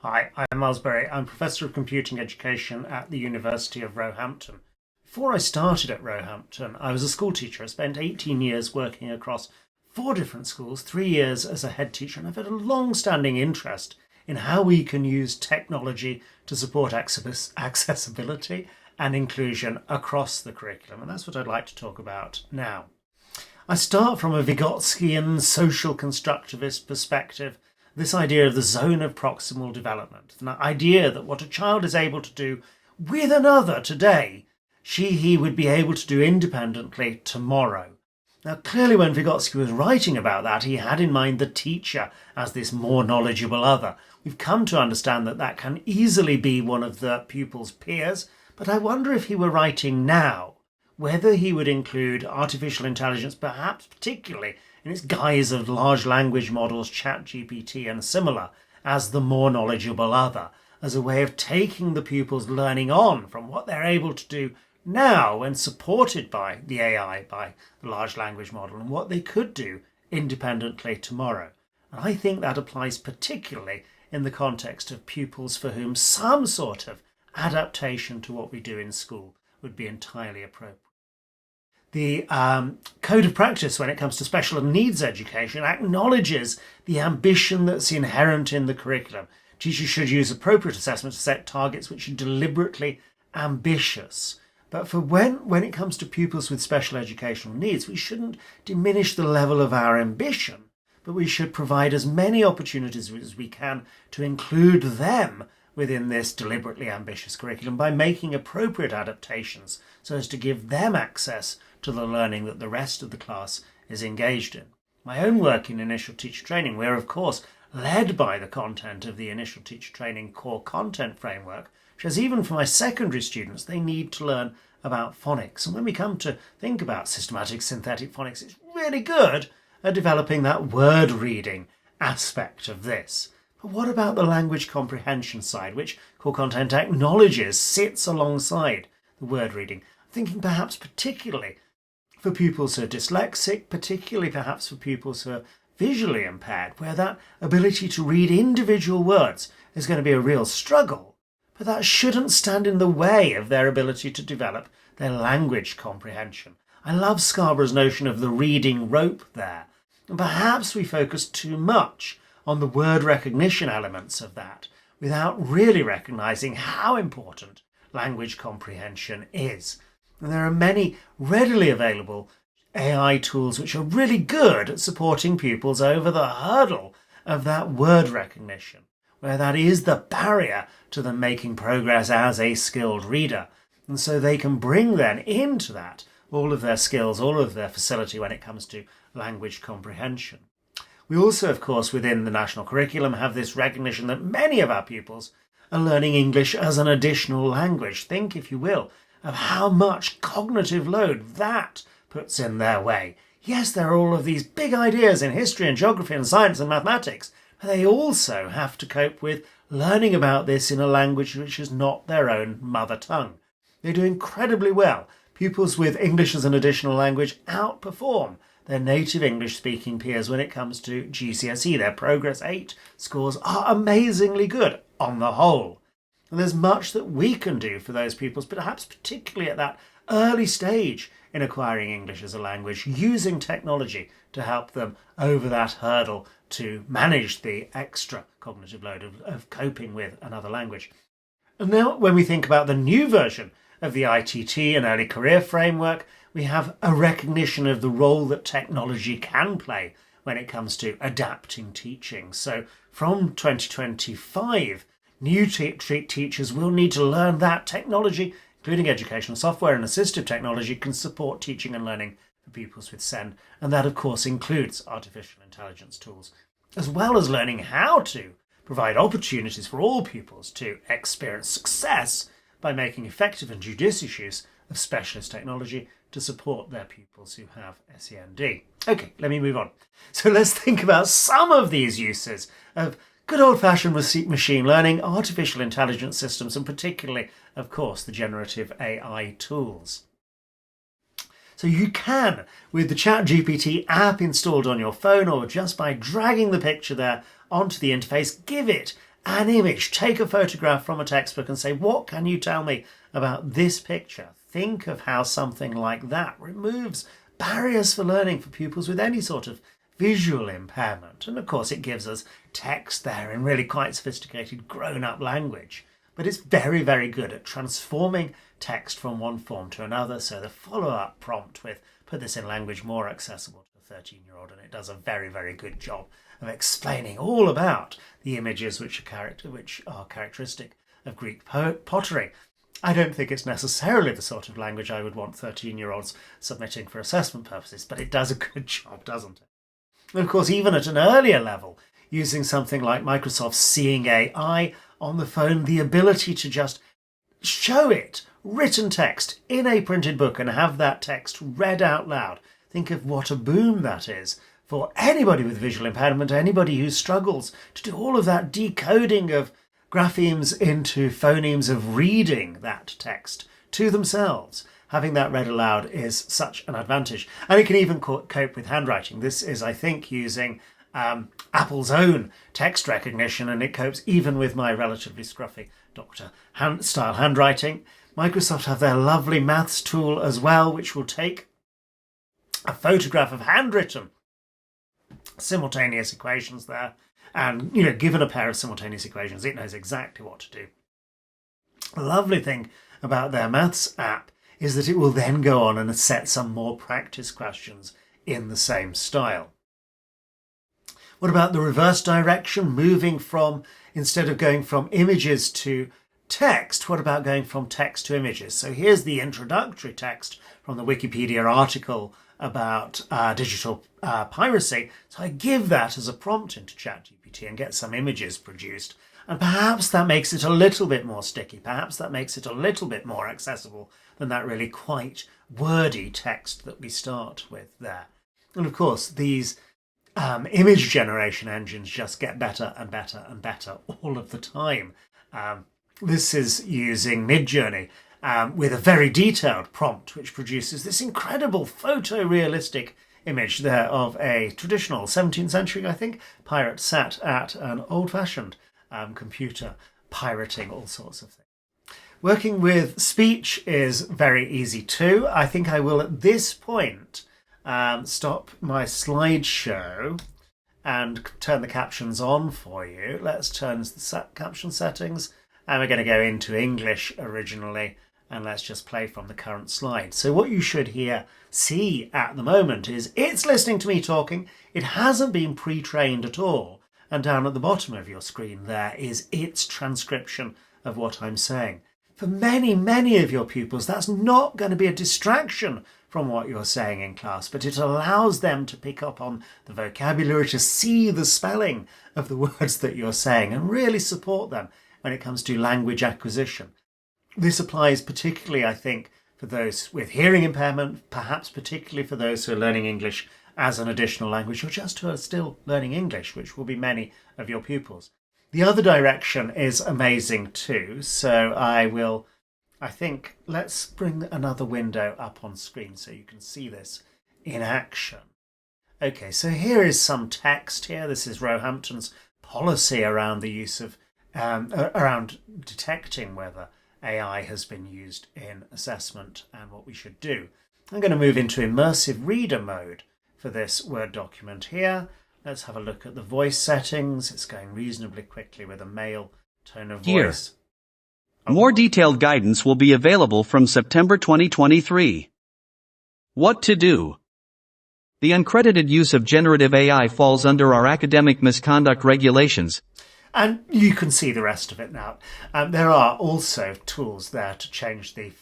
Hi, I'm Miles Berry. I'm Professor of Computing Education at the University of Roehampton. Before I started at Roehampton, I was a school teacher. I spent 18 years working across four different schools, 3 years as a head teacher, and I've had a long-standing interest in how we can use technology to support accessibility and inclusion across the curriculum, and that's what I'd like to talk about now. I start from a Vygotskian social constructivist perspective, this idea of the zone of proximal development, the idea that what a child is able to do with another today, he would be able to do independently tomorrow. Now, clearly when Vygotsky was writing about that, he had in mind the teacher as this more knowledgeable other. We've come to understand that that can easily be one of the pupil's peers, but I wonder if he were writing now, whether he would include artificial intelligence, perhaps particularly in its guise of large language models, ChatGPT and similar, as the more knowledgeable other, as a way of taking the pupils' learning on from what they're able to do now when supported by the AI, by the large language model, and what they could do independently tomorrow. And I think that applies particularly in the context of pupils for whom some sort of adaptation to what we do in school would be entirely appropriate. The code of practice when it comes to special needs education acknowledges the ambition that's inherent in the curriculum. Teachers should use appropriate assessment to set targets which are deliberately ambitious. But for when it comes to pupils with special educational needs, we shouldn't diminish the level of our ambition, but we should provide as many opportunities as we can to include them within this deliberately ambitious curriculum by making appropriate adaptations so as to give them access to the learning that the rest of the class is engaged in. My own work in initial teacher training, we're of course led by the content of the initial teacher training core content framework, says even for my secondary students they need to learn about phonics. And when we come to think about systematic synthetic phonics, it's really good at developing that word reading aspect of this. But what about the language comprehension side, which core content acknowledges sits alongside the word reading? I'm thinking perhaps particularly for pupils who are dyslexic, particularly perhaps for pupils who are visually impaired, where that ability to read individual words is going to be a real struggle. But that shouldn't stand in the way of their ability to develop their language comprehension. I love Scarborough's notion of the reading rope there. And perhaps we focus too much on the word recognition elements of that without really recognizing how important language comprehension is. And there are many readily available AI tools which are really good at supporting pupils over the hurdle of that word recognition, where that is the barrier to them making progress as a skilled reader. And so they can bring then into that all of their skills, all of their facility when it comes to language comprehension. We also, of course, within the national curriculum have this recognition that many of our pupils are learning English as an additional language. Think, if you will, of how much cognitive load that puts in their way. Yes, there are all of these big ideas in history and geography and science and mathematics, but they also have to cope with learning about this in a language which is not their own mother tongue. They do incredibly well. Pupils with English as an additional language outperform their native English-speaking peers when it comes to GCSE. Their Progress 8 scores are amazingly good on the whole. And there's much that we can do for those pupils, perhaps particularly at that early stage in acquiring English as a language, using technology to help them over that hurdle to manage the extra cognitive load of coping with another language. And now when we think about the new version of the ITT and early career framework, we have a recognition of the role that technology can play when it comes to adapting teaching. So from 2025, new teachers will need to learn that technology, including educational software and assistive technology, can support teaching and learning for pupils with SEND. And that, of course, includes artificial intelligence tools, as well as learning how to provide opportunities for all pupils to experience success by making effective and judicious use of specialist technology to support their pupils who have SEND. Okay, let me move on. So let's think about some of these uses of good old-fashioned machine learning, artificial intelligence systems, and particularly, of course, the generative AI tools. So you can, with the ChatGPT app installed on your phone or just by dragging the picture there onto the interface, give it an image. Take a photograph from a textbook and say, what can you tell me about this picture? Think of how something like that removes barriers for learning for pupils with any sort of visual impairment. And of course, it gives us text there in really quite sophisticated grown-up language. But it's very, very good at transforming text from one form to another. So the follow-up prompt with put this in language more accessible to a 13-year-old, and it does a very, very good job of explaining all about the images which are characteristic of Greek pottery. I don't think it's necessarily the sort of language I would want 13-year-olds submitting for assessment purposes, but it does a good job, doesn't it? And of course, even at an earlier level, using something like Microsoft's Seeing AI on the phone, the ability to just show it written text in a printed book and have that text read out loud. Think of what a boon that is for anybody with visual impairment, anybody who struggles to do all of that decoding of graphemes into phonemes, of reading that text to themselves. Having that read aloud is such an advantage. And it can even cope with handwriting. This is, I think, using Apple's own text recognition, and it copes even with my relatively scruffy doctor style handwriting. Microsoft have their lovely maths tool as well, which will take a photograph of handwritten simultaneous equations there. And, given a pair of simultaneous equations, it knows exactly what to do. The lovely thing about their maths app is that it will then go on and set some more practice questions in the same style. What about the reverse direction, moving from, instead of going from images to text, what about going from text to images? So here's the introductory text from the Wikipedia article about digital piracy. So I give that as a prompt into ChatGPT and get some images produced. And perhaps that makes it a little bit more sticky. Perhaps that makes it a little bit more accessible than that really quite wordy text that we start with there. And of course, these image generation engines just get better and better and better all of the time. This is using Midjourney with a very detailed prompt, which produces this incredible photorealistic image there of a traditional 17th century, I think, pirate sat at an old-fashioned computer pirating all sorts of things. Working with speech is very easy too. I think I will at this point stop my slideshow and turn the captions on for you. Let's turn the caption settings, and we're going to go into English originally, and let's just play from the current slide. So what you should see at the moment is it's listening to me talking. It hasn't been pre-trained at all. And down at the bottom of your screen there is its transcription of what I'm saying. For many, many of your pupils, that's not going to be a distraction from what you're saying in class, but it allows them to pick up on the vocabulary, to see the spelling of the words that you're saying, and really support them when it comes to language acquisition. This applies particularly, I think, for those with hearing impairment, perhaps particularly for those who are learning English as an additional language, or just who are still learning English, which will be many of your pupils. The other direction is amazing too, so let's bring another window up on screen so you can see this in action. Okay, so here is some text here. This is Roehampton's policy around the use of, around detecting whether AI has been used in assessment and what we should do. I'm going to move into immersive reader mode for this Word document here. Let's have a look at the voice settings. It's going reasonably quickly with a male tone of voice. More detailed guidance will be available from September 2023. What to do? The uncredited use of generative AI falls under our academic misconduct regulations. And you can see the rest of it now. There are also tools there to change the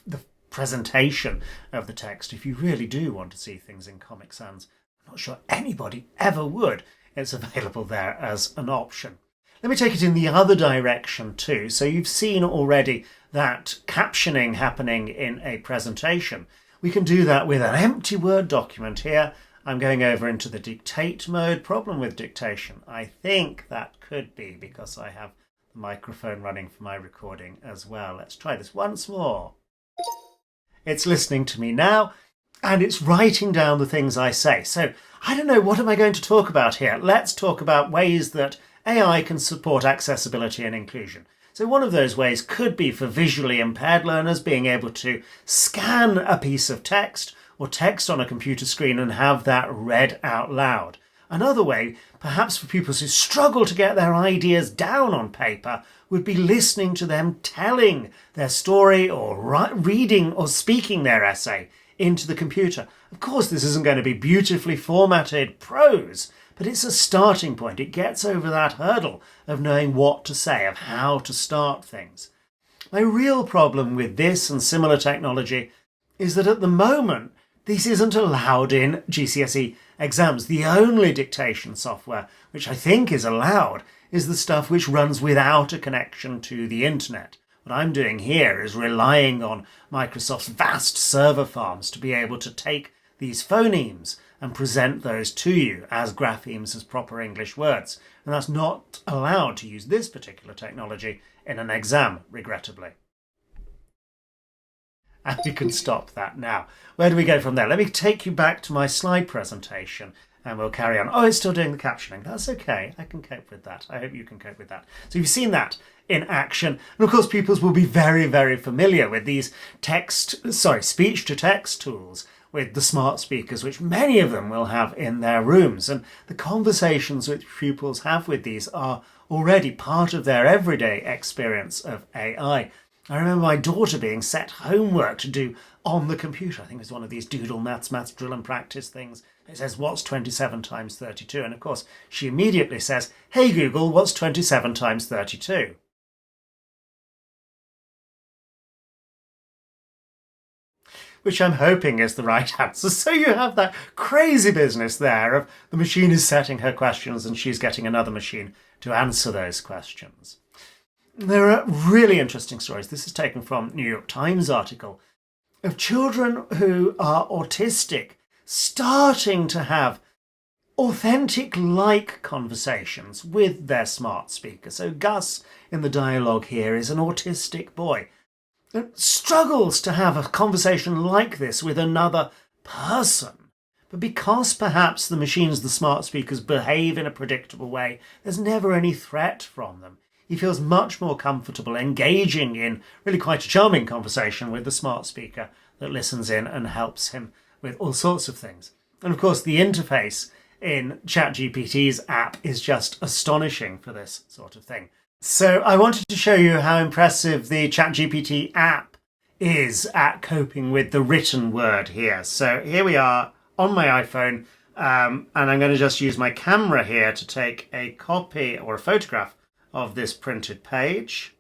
presentation of the text. If you really do want to see things in Comic Sans, I'm not sure anybody ever would. It's available there as an option. Let me take it in the other direction too. So you've seen already that captioning happening in a presentation. We can do that with an empty Word document here. I'm going over into the dictate mode. Problem with dictation, I think that could be because I have the microphone running for my recording as well. Let's try this once more. It's listening to me now, and it's writing down the things I say. So I don't know, what am I going to talk about here? Let's talk about ways that AI can support accessibility and inclusion. So one of those ways could be for visually impaired learners being able to scan a piece of text or text on a computer screen and have that read out loud. Another way, perhaps for pupils who struggle to get their ideas down on paper, would be listening to them telling their story or reading or speaking their essay into the computer. Of course, this isn't going to be beautifully formatted prose, but it's a starting point. It gets over that hurdle of knowing what to say, of how to start things. My real problem with this and similar technology is that at the moment, this isn't allowed in GCSE exams. The only dictation software which I think is allowed is the stuff which runs without a connection to the internet. What I'm doing here is relying on Microsoft's vast server farms to be able to take these phonemes and present those to you as graphemes, as proper English words. And that's not allowed to use this particular technology in an exam, regrettably. And you can stop that now. Where do we go from there? Let me take you back to my slide presentation and we'll carry on. Oh, it's still doing the captioning. That's okay. I can cope with that. I hope you can cope with that. So you've seen that in action. And of course, pupils will be very, very familiar with these speech-to-text tools with the smart speakers, which many of them will have in their rooms. And the conversations which pupils have with these are already part of their everyday experience of AI. I remember my daughter being set homework to do on the computer. I think it was one of these doodle maths drill and practice things. It says, what's 27 times 32? And of course, she immediately says, hey Google, what's 27 times 32? Which I'm hoping is the right answer. So you have that crazy business there of the machine is setting her questions and she's getting another machine to answer those questions. There are really interesting stories. This is taken from New York Times article of children who are autistic starting to have authentic-like conversations with their smart speaker. So Gus in the dialogue here is an autistic boy that struggles to have a conversation like this with another person. But because perhaps the machines, the smart speakers, behave in a predictable way, there's never any threat from them. He feels much more comfortable engaging in really quite a charming conversation with the smart speaker that listens in and helps him with all sorts of things. And of course, the interface in ChatGPT's app is just astonishing for this sort of thing. So I wanted to show you how impressive the ChatGPT app is at coping with the written word here. So here we are on my iPhone, and I'm going to just use my camera here to take a copy or a photograph of this printed page.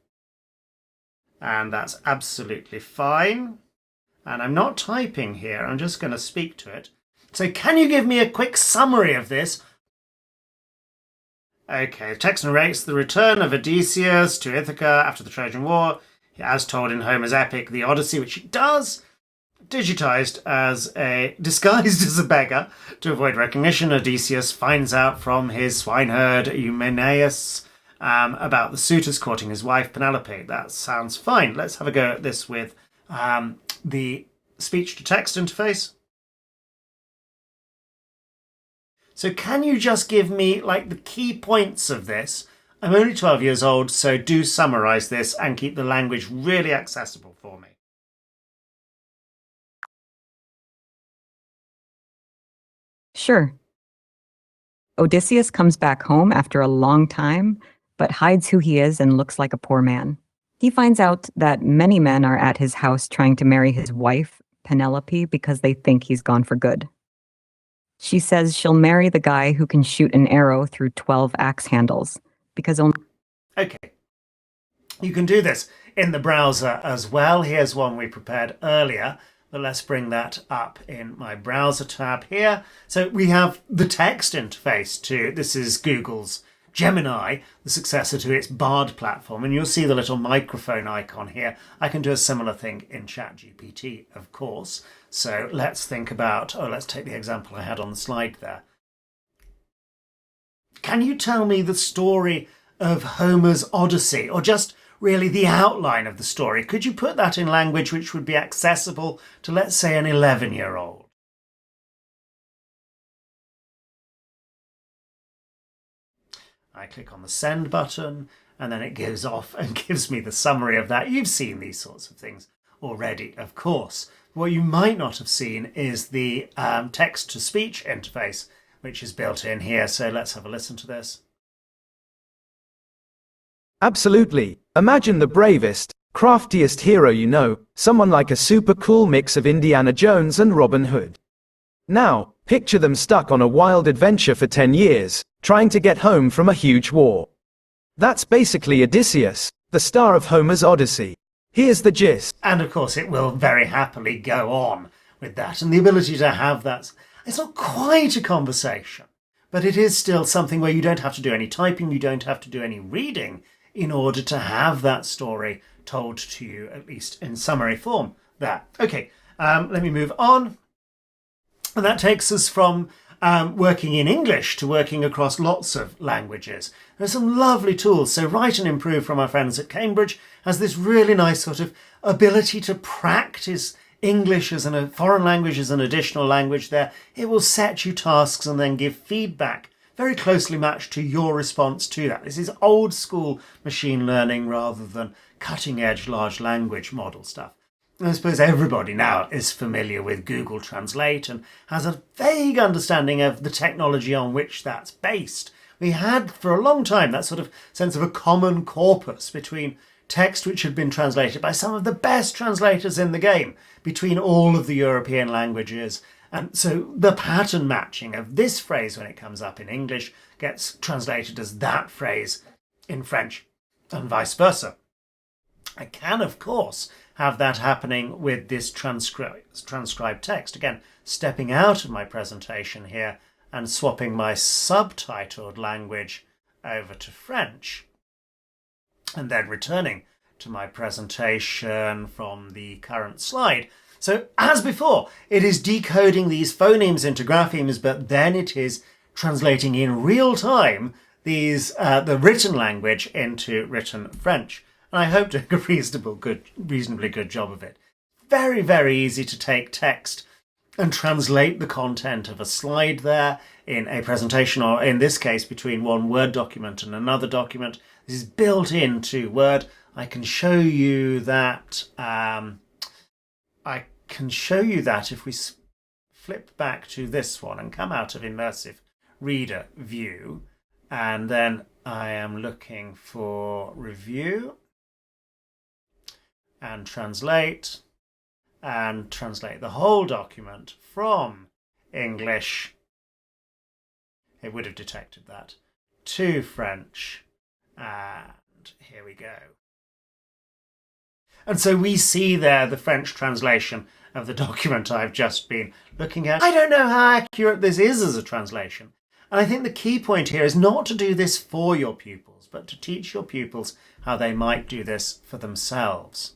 And that's absolutely fine. And I'm not typing here, I'm just going to speak to it. So can you give me a quick summary of this? Okay, the text narrates the return of Odysseus to Ithaca after the Trojan War, as told in Homer's epic, The Odyssey, which it does, disguised as a beggar. To avoid recognition, Odysseus finds out from his swineherd Eumeneus about the suitors courting his wife Penelope. That sounds fine. Let's have a go at this with the speech-to-text interface. So can you just give me like the key points of this? I'm only 12 years old, so do summarise this and keep the language really accessible for me. Sure. Odysseus comes back home after a long time, but hides who he is and looks like a poor man. He finds out that many men are at his house trying to marry his wife, Penelope, because they think he's gone for good. She says she'll marry the guy who can shoot an arrow through 12 axe handles, because only... Okay. You can do this in the browser as well. Here's one we prepared earlier, but let's bring that up in my browser tab here. So we have the text interface to, this is Google's Gemini, the successor to its Bard platform, and you'll see the little microphone icon here. I can do a similar thing in ChatGPT, of course. So let's think about, let's take the example I had on the slide there. Can you tell me the story of Homer's Odyssey, or just really the outline of the story? Could you put that in language which would be accessible to, let's say, an 11-year-old? I click on the send button, and then it goes off and gives me the summary of that. You've seen these sorts of things already, of course. What you might not have seen is the text-to-speech interface, which is built in here. So let's have a listen to this. Absolutely. Imagine the bravest, craftiest hero you know, someone like a super cool mix of Indiana Jones and Robin Hood. Now, picture them stuck on a wild adventure for 10 years, trying to get home from a huge war. That's basically Odysseus, the star of Homer's Odyssey. Here's the gist. And of course, it will very happily go on with that. And the ability to have that, it's not quite a conversation, but it is still something where you don't have to do any typing, you don't have to do any reading in order to have that story told to you, at least in summary form there. Okay, let me move on. And that takes us from working in English to working across lots of languages. There's some lovely tools. So Write and Improve from our friends at Cambridge has this really nice sort of ability to practice English as a foreign language, as an additional language there. It will set you tasks and then give feedback very closely matched to your response to that. This is old school machine learning rather than cutting edge large language model stuff. I suppose everybody now is familiar with Google Translate and has a vague understanding of the technology on which that's based. We had for a long time that sort of sense of a common corpus between text which had been translated by some of the best translators in the game between all of the European languages. And so the pattern matching of this phrase when it comes up in English gets translated as that phrase in French and vice versa. I can, of course, have that happening with this transcribed text. Again, stepping out of my presentation here and swapping my subtitled language over to French, and then returning to my presentation from the current slide. So as before, it is decoding these phonemes into graphemes, but then it is translating in real time these the written language into written French. And I hope to do a reasonably good job of it. Very, very easy to take text and translate the content of a slide there in a presentation, or in this case, between one Word document and another document. This is built into Word. I can show you that. If we flip back to this one and come out of Immersive Reader View, and then I am looking for Review and translate the whole document from English, it would have detected that, to French, and here we go. And so we see there the French translation of the document I've just been looking at. I don't know how accurate this is as a translation. And I think the key point here is not to do this for your pupils, but to teach your pupils how they might do this for themselves.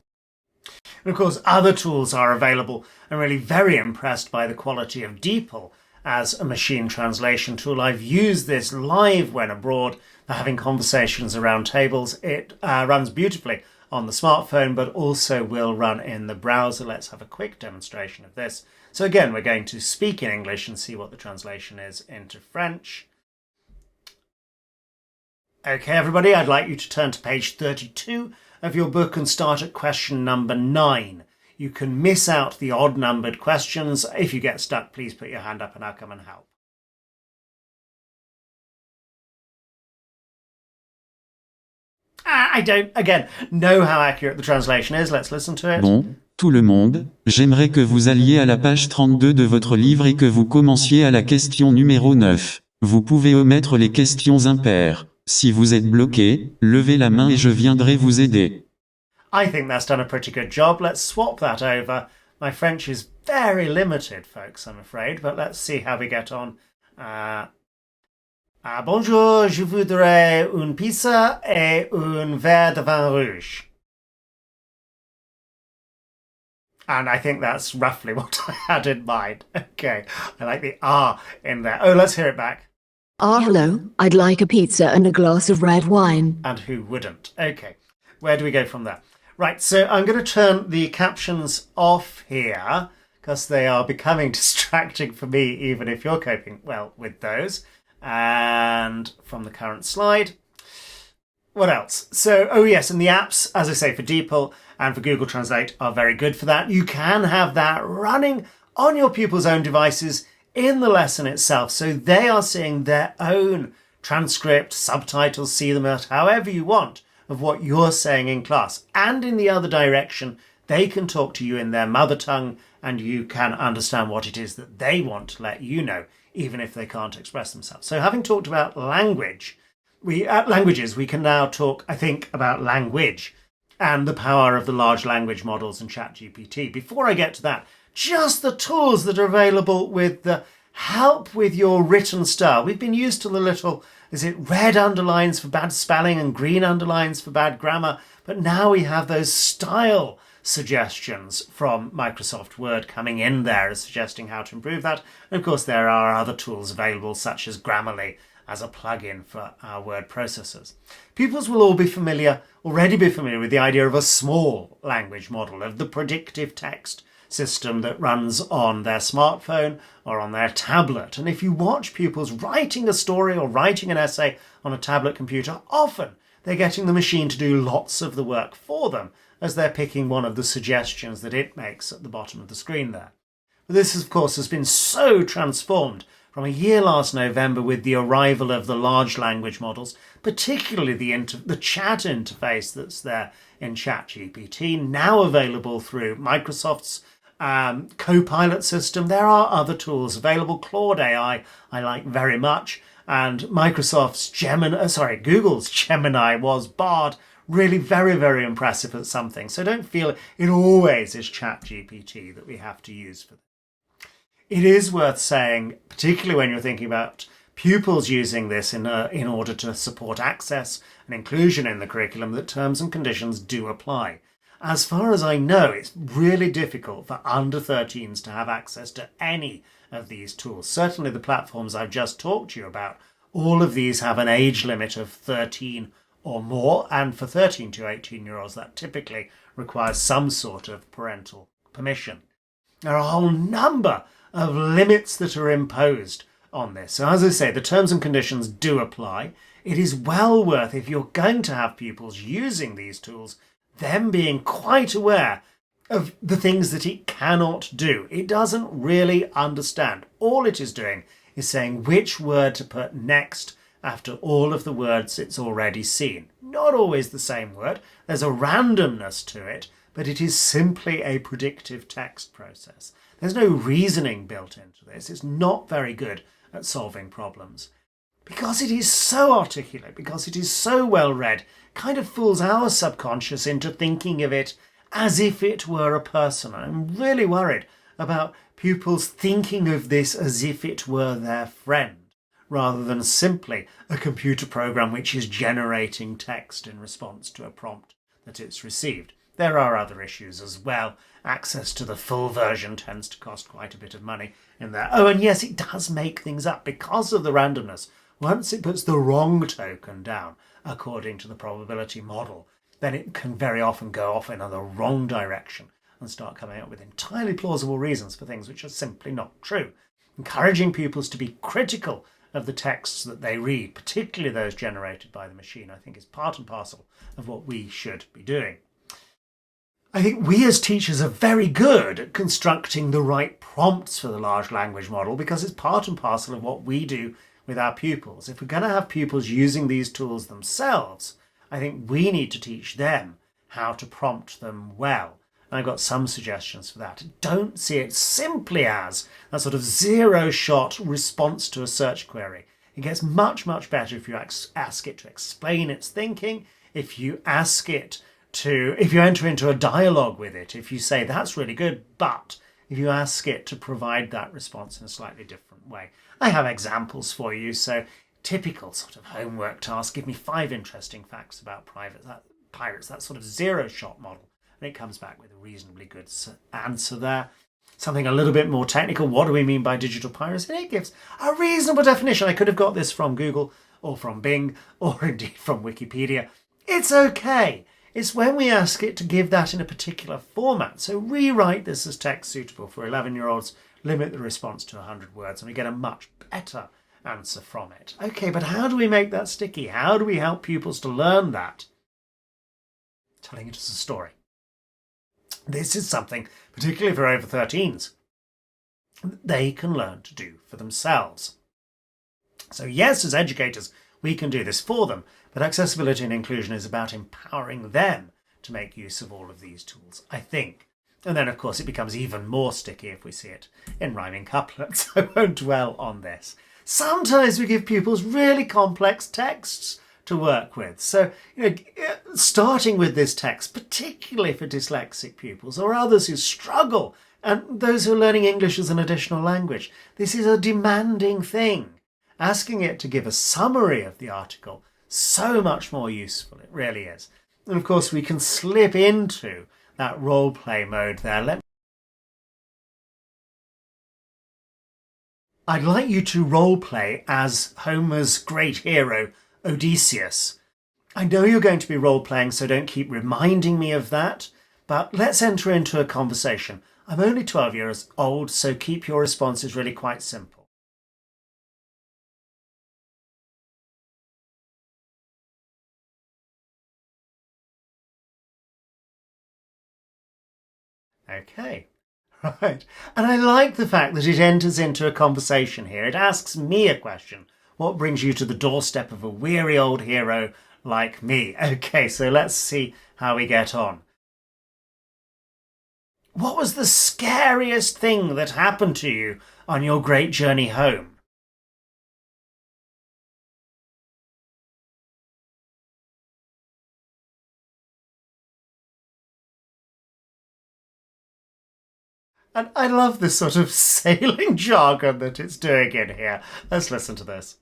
And of course, other tools are available. I'm really very impressed by the quality of DeepL as a machine translation tool. I've used this live when abroad for having conversations around tables. It runs beautifully on the smartphone, but also will run in the browser. Let's have a quick demonstration of this. So again, we're going to speak in English and see what the translation is into French. Okay, everybody, I'd like you to turn to page 32 of your book and start at question number 9. You can miss out the odd-numbered questions. If you get stuck, please put your hand up and I'll come and help. I don't, again, know how accurate the translation is. Let's listen to it. Bon, tout le monde, j'aimerais que vous alliez à la page 32 de votre livre et que vous commenciez à la question numéro 9. Vous pouvez omettre les questions impaires. Si vous êtes bloqué, levez la main et je viendrai vous aider. I think that's done a pretty good job. Let's swap that over. My French is very limited, folks, I'm afraid, but let's see how we get on. Bonjour, je voudrais une pizza et un verre de vin rouge. And I think that's roughly what I had in mind. Okay, I like the R in there. Oh, let's hear it back. Hello, I'd like a pizza and a glass of red wine. And who wouldn't? Okay, where do we go from there? Right, so I'm going to turn the captions off here because they are becoming distracting for me, even if you're coping well with those. And from the current slide, what else? So, oh yes, and the apps, as I say, for DeepL and for Google Translate are very good for that. You can have that running on your pupils' own devices in the lesson itself. So they are seeing their own transcript, subtitles, see them out however you want of what you're saying in class. And in the other direction, they can talk to you in their mother tongue and you can understand what it is that they want to let you know, even if they can't express themselves. So having talked about languages, we can now talk, I think, about language and the power of the large language models and ChatGPT. Before I get to that, just the tools that are available with the help with your written style. We've been used to the little, red underlines for bad spelling and green underlines for bad grammar, but now we have those style suggestions from Microsoft Word coming in there as suggesting how to improve that. And of course, there are other tools available, such as Grammarly as a plugin for our word processors. Pupils will already be familiar with the idea of a small language model, of the predictive text system that runs on their smartphone or on their tablet. And if you watch pupils writing a story or writing an essay on a tablet computer, often they're getting the machine to do lots of the work for them as they're picking one of the suggestions that it makes at the bottom of the screen there. But this, of course, has been so transformed from a year last November with the arrival of the large language models, particularly the chat interface that's there in ChatGPT, now available through Microsoft's Copilot system. There are other tools available. Claude AI I like very much, and Google's Gemini was Bard, really very, very impressive at something. So don't feel it always is ChatGPT that we have to use for this. It is worth saying, particularly when you're thinking about pupils using this in order to support access and inclusion in the curriculum, that terms and conditions do apply. As far as I know, it's really difficult for under 13s to have access to any of these tools. Certainly the platforms I've just talked to you about, all of these have an age limit of 13 or more, and for 13 to 18-year-olds that typically requires some sort of parental permission. There are a whole number of limits that are imposed on this. So as I say, the terms and conditions do apply. It is well worth, if you're going to have pupils using these tools, them being quite aware of the things that it cannot do. It doesn't really understand. All it is doing is saying which word to put next after all of the words it's already seen. Not always the same word. There's a randomness to it, but it is simply a predictive text process. There's no reasoning built into this. It's not very good at solving problems. Because it is so articulate, because it is so well read, kind of fools our subconscious into thinking of it as if it were a person. I'm really worried about pupils thinking of this as if it were their friend, rather than simply a computer program which is generating text in response to a prompt that it's received. There are other issues as well. Access to the full version tends to cost quite a bit of money in there. Oh, and yes, it does make things up because of the randomness. Once it puts the wrong token down, according to the probability model, then it can very often go off in the wrong direction and start coming up with entirely plausible reasons for things which are simply not true. Encouraging pupils to be critical of the texts that they read, particularly those generated by the machine, I think is part and parcel of what we should be doing. I think we as teachers are very good at constructing the right prompts for the large language model because it's part and parcel of what we do with our pupils. If we're going to have pupils using these tools themselves, I think we need to teach them how to prompt them well. And I've got some suggestions for that. Don't see it simply as a sort of zero-shot response to a search query. It gets much, much better if you ask it to explain its thinking, if you enter into a dialogue with it, if you say, that's really good, but if you ask it to provide that response in a slightly different way. I have examples for you. So typical sort of homework task, give me 5 interesting facts about pirates, that sort of zero-shot model. And it comes back with a reasonably good answer there. Something a little bit more technical, what do we mean by digital piracy? And it gives a reasonable definition. I could have got this from Google or from Bing or indeed from Wikipedia. It's okay. It's when we ask it to give that in a particular format. So rewrite this as text suitable for 11-year-olds, limit the response to 100 words, and we get a much better answer from it. Okay, but how do we make that sticky? How do we help pupils to learn that? Telling it as a story. This is something, particularly for over 13s, they can learn to do for themselves. So yes, as educators, we can do this for them, but accessibility and inclusion is about empowering them to make use of all of these tools, I think. And then, of course, it becomes even more sticky if we see it in rhyming couplets. I won't dwell on this. Sometimes we give pupils really complex texts to work with. So, starting with this text, particularly for dyslexic pupils or others who struggle, and those who are learning English as an additional language, this is a demanding thing. Asking it to give a summary of the article, so much more useful, it really is. And of course, we can slip into that role play mode there. I'd like you to role play as Homer's great hero, Odysseus. I know you're going to be role playing, so don't keep reminding me of that, but let's enter into a conversation. I'm only 12 years old, so keep your responses really quite simple. Okay, right. And I like the fact that it enters into a conversation here. It asks me a question. What brings you to the doorstep of a weary old hero like me? Okay, so let's see how we get on. What was the scariest thing that happened to you on your great journey home? And I love this sort of sailing jargon that it's doing in here. Let's listen to this.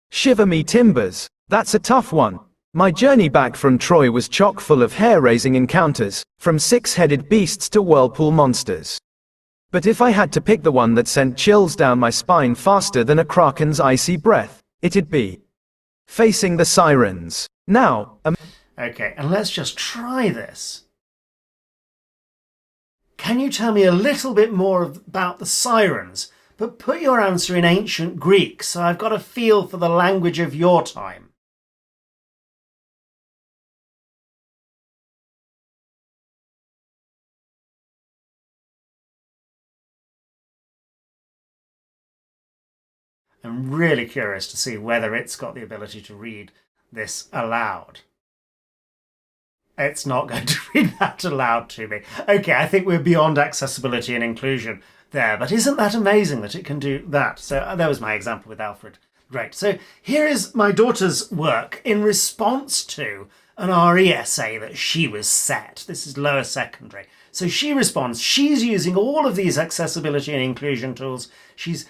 Shiver me timbers, that's a tough one. My journey back from Troy was chock full of hair-raising encounters, from six-headed beasts to whirlpool monsters. But if I had to pick the one that sent chills down my spine faster than a kraken's icy breath, it'd be facing the sirens. Now, Okay, and let's just try this. Can you tell me a little bit more about the sirens, but put your answer in ancient Greek so I've got a feel for the language of your time? I'm really curious to see whether it's got the ability to read this aloud. It's not going to read that aloud to me. Okay, I think we're beyond accessibility and inclusion there, but isn't that amazing that it can do that? So that was my example with Alfred. Great. So here is my daughter's work in response to an RE essay that she was set. This is lower secondary. So she responds. She's using all of these accessibility and inclusion tools. She's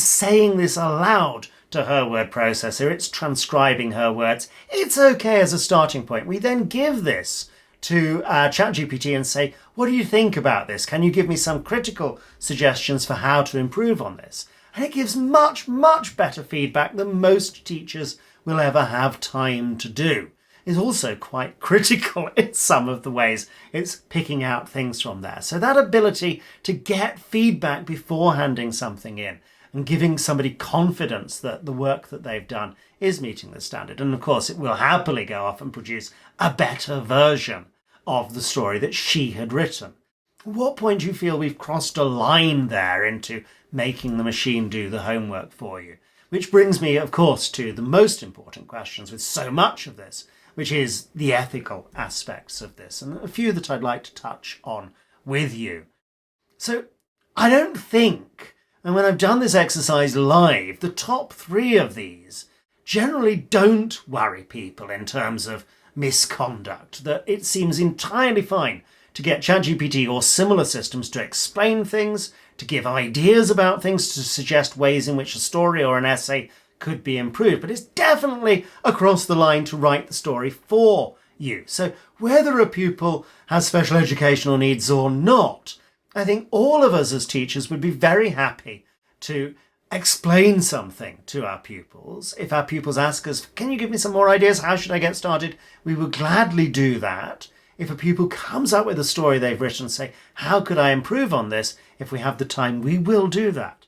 saying this aloud to her word processor. It's transcribing her words. It's okay as a starting point. We then give this to ChatGPT and say, what do you think about this? Can you give me some critical suggestions for how to improve on this? And it gives much, much better feedback than most teachers will ever have time to do. It's also quite critical in some of the ways it's picking out things from there. So that ability to get feedback before handing something in and giving somebody confidence that the work that they've done is meeting the standard. And of course, it will happily go off and produce a better version of the story that she had written. At what point do you feel we've crossed a line there into making the machine do the homework for you? Which brings me, of course, to the most important questions with so much of this, which is the ethical aspects of this, and a few that I'd like to touch on with you. So I don't think, and when I've done this exercise live, the top 3 of these generally don't worry people in terms of misconduct, that it seems entirely fine to get ChatGPT or similar systems to explain things, to give ideas about things, to suggest ways in which a story or an essay could be improved, but it's definitely across the line to write the story for you. So whether a pupil has special educational needs or not, I think all of us as teachers would be very happy to explain something to our pupils. If our pupils ask us, can you give me some more ideas? How should I get started? We will gladly do that. If a pupil comes up with a story they've written and say, how could I improve on this? If we have the time, we will do that.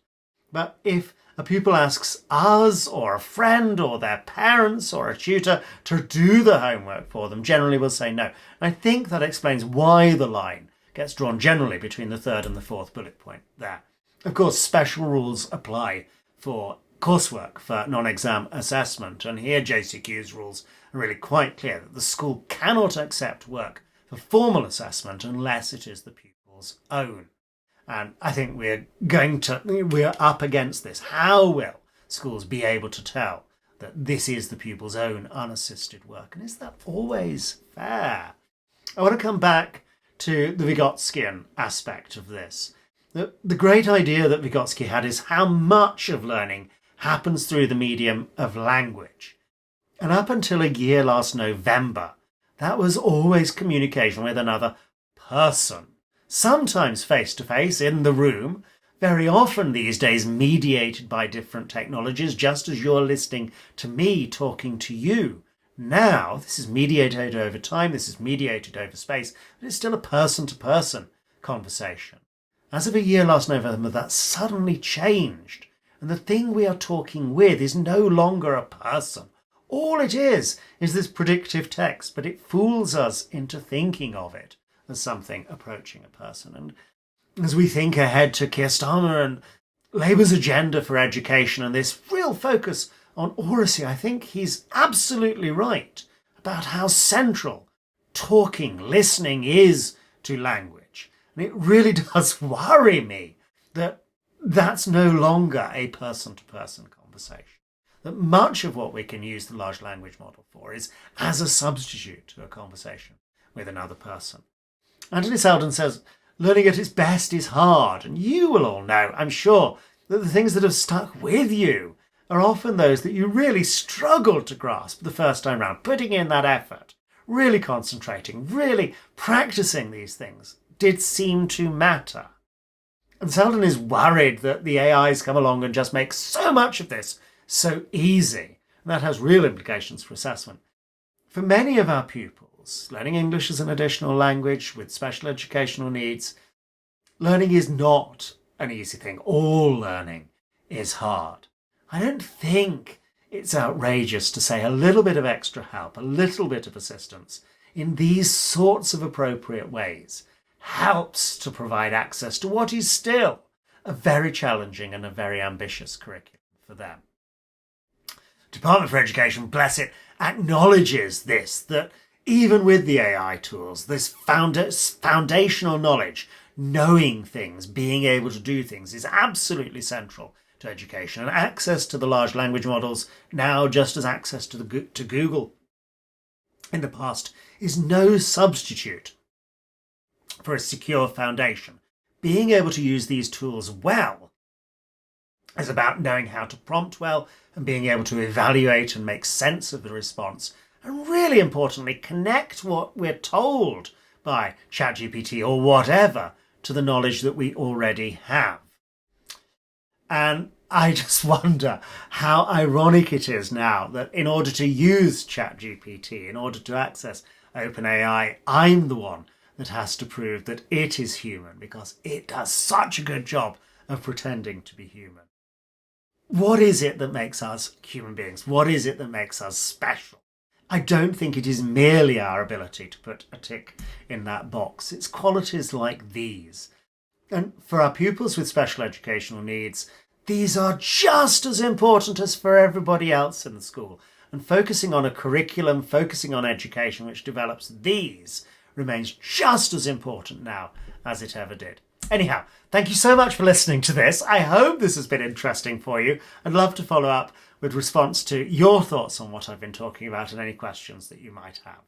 But if a pupil asks us or a friend or their parents or a tutor to do the homework for them, generally we'll say no. And I think that explains why the line gets drawn generally between the third and the fourth bullet point there. Of course, special rules apply for coursework, for non-exam assessment, and here JCQ's rules are really quite clear that the school cannot accept work for formal assessment unless it is the pupil's own. And I think we're up against this. How will schools be able to tell that this is the pupil's own unassisted work? And is that always fair? I want to come back to the Vygotskian aspect of this. The great idea that Vygotsky had is how much of learning happens through the medium of language. And up until a year last November, that was always communication with another person. Sometimes face-to-face in the room, very often these days mediated by different technologies, just as you're listening to me talking to you. Now, this is mediated over time, this is mediated over space, but it's still a person-to-person conversation. As of a year last November, that suddenly changed, and the thing we are talking with is no longer a person. All it is this predictive text, but it fools us into thinking of it as something approaching a person. And as we think ahead to Keir Starmer and Labour's agenda for education and this real focus on oracy, I think he's absolutely right about how central talking, listening is to language. And it really does worry me that that's no longer a person-to-person conversation. That much of what we can use the large language model for is as a substitute to a conversation with another person. Anthony Seldon says, learning at its best is hard, and you will all know, I'm sure, that the things that have stuck with you are often those that you really struggled to grasp the first time round, putting in that effort, really concentrating, really practicing these things did seem to matter. And Seldon is worried that the AIs come along and just make so much of this so easy, and that has real implications for assessment. For many of our pupils, learning English as an additional language with special educational needs, learning is not an easy thing. All learning is hard. I don't think it's outrageous to say a little bit of extra help, a little bit of assistance in these sorts of appropriate ways helps to provide access to what is still a very challenging and a very ambitious curriculum for them. Department for Education, bless it, acknowledges this, that even with the AI tools, this foundational knowledge, knowing things, being able to do things, is absolutely central to education. And access to the large language models, now just as access to Google in the past, is no substitute for a secure foundation. Being able to use these tools well is about knowing how to prompt well and being able to evaluate and make sense of the response, and really importantly, connect what we're told by ChatGPT or whatever to the knowledge that we already have. And I just wonder how ironic it is now that in order to use ChatGPT, in order to access OpenAI, I'm the one that has to prove that it is human because it does such a good job of pretending to be human. What is it that makes us human beings? What is it that makes us special? I don't think it is merely our ability to put a tick in that box. It's qualities like these. And for our pupils with special educational needs, these are just as important as for everybody else in the school. And focusing on a curriculum, focusing on education which develops these remains just as important now as it ever did. Anyhow, thank you so much for listening to this. I hope this has been interesting for you. I'd love to follow up with response to your thoughts on what I've been talking about and any questions that you might have.